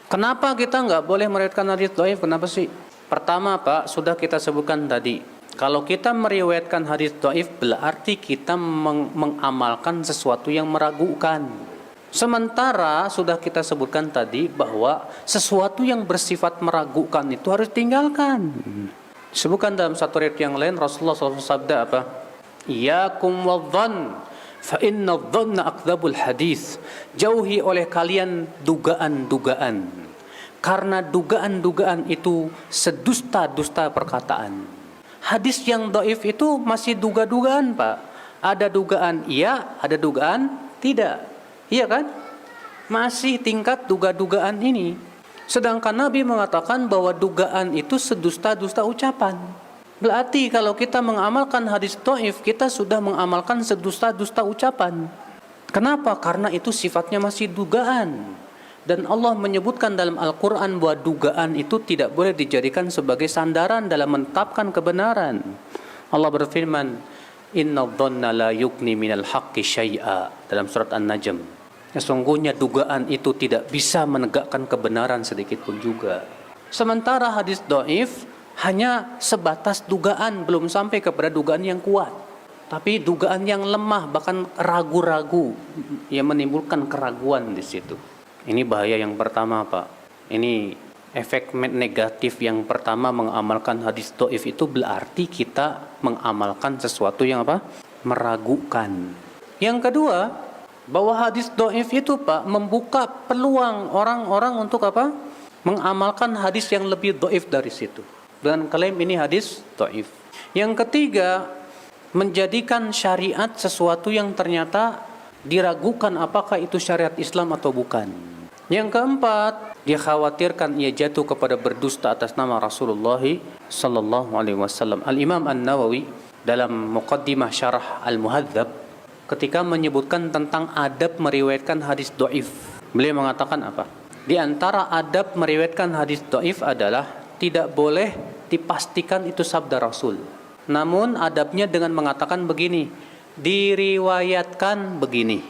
Kenapa kita nggak boleh meriwayatkan hadis dhaif? Kenapa sih? Pertama, Pak, sudah kita sebutkan tadi. Kalau kita meriwayatkan hadis dhaif berarti kita mengamalkan sesuatu yang meragukan. Sementara sudah kita sebutkan tadi bahwa sesuatu yang bersifat meragukan itu harus tinggalkan. Sebutkan dalam satu riwayat yang lain Rasulullah SAW sabda apa? Iyakum wadh-dhann fa inna adh-dhanna akdzabul hadits. Jauhi oleh kalian dugaan-dugaan, karena dugaan-dugaan itu sedusta-dusta perkataan. Hadis yang dhaif itu masih duga-dugaan, Pak. Ada dugaan iya, ada dugaan tidak. Iya kan? Masih tingkat duga-dugaan ini. Sedangkan Nabi mengatakan bahwa dugaan itu sedusta-dusta ucapan. Berarti kalau kita mengamalkan hadis dhaif, kita sudah mengamalkan sedusta-dusta ucapan. Kenapa? Karena itu sifatnya masih dugaan. Dan Allah menyebutkan dalam Al-Quran bahwa dugaan itu tidak boleh dijadikan sebagai sandaran dalam menetapkan kebenaran. Allah berfirman, Inna dhanna la yugni minal haqqi syai'a, dalam surat An-Najm. Sesungguhnya dugaan itu tidak bisa menegakkan kebenaran sedikit pun juga. Sementara hadis dhaif hanya sebatas dugaan, belum sampai kepada dugaan yang kuat. Tapi dugaan yang lemah, bahkan ragu-ragu, yang menimbulkan keraguan di situ. Ini bahaya yang pertama, Pak. Ini efek negatif yang pertama, mengamalkan hadis dhaif itu berarti kita mengamalkan sesuatu yang apa? Meragukan. Yang kedua, bahwa hadis dhaif itu, Pak, membuka peluang orang-orang untuk apa? Mengamalkan hadis yang lebih dhaif dari situ. Dan klaim ini hadis dhaif. Yang ketiga, menjadikan syariat sesuatu yang ternyata diragukan apakah itu syariat Islam atau bukan. Yang keempat, dikhawatirkan ia jatuh kepada berdusta atas nama Rasulullah sallallahu alaihi wasallam. Al-Imam An-Nawawi dalam Muqaddimah Syarah Al-Muhadzab ketika menyebutkan tentang adab meriwayatkan hadis dhaif, beliau mengatakan apa? Di antara adab meriwayatkan hadis dhaif adalah tidak boleh dipastikan itu sabda Rasul. Namun adabnya dengan mengatakan begini, diriwayatkan begini.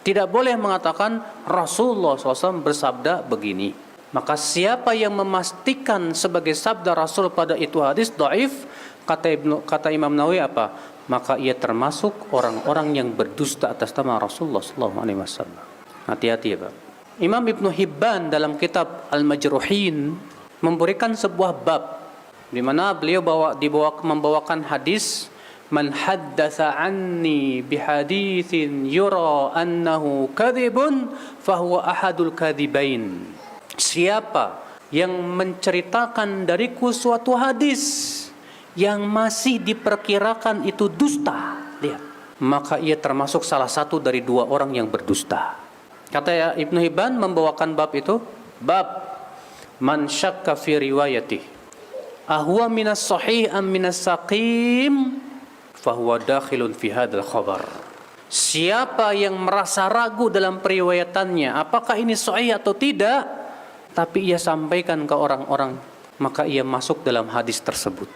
Tidak boleh mengatakan Rasulullah SAW bersabda begini. Maka siapa yang memastikan sebagai sabda Rasul pada itu hadis dhaif, kata Imam Nawawi apa? Maka ia termasuk orang-orang yang berdusta atas nama Rasulullah SAW. Hati-hati ya, Pak. Imam Ibnu Hibban dalam kitab Al-Majruhin memberikan sebuah bab di mana beliau membawakan hadis, man haddatsa anni bihaditsin yura annahu kadzibun fahuwa ahadul kadzibain. Siapa yang menceritakan dariku suatu hadis yang masih diperkirakan itu dusta, lihat, maka ia termasuk salah satu dari dua orang yang berdusta. Kata Ibnu Hibban membawakan bab itu, bab man syakka fi riwayatih ahwa minas sahih am minas saqim fahuwa dakhilun fi hadzal khabar. Siapa yang merasa ragu dalam periwayatannya, apakah ini sahih atau tidak, tapi ia sampaikan ke orang-orang, maka ia masuk dalam hadis tersebut.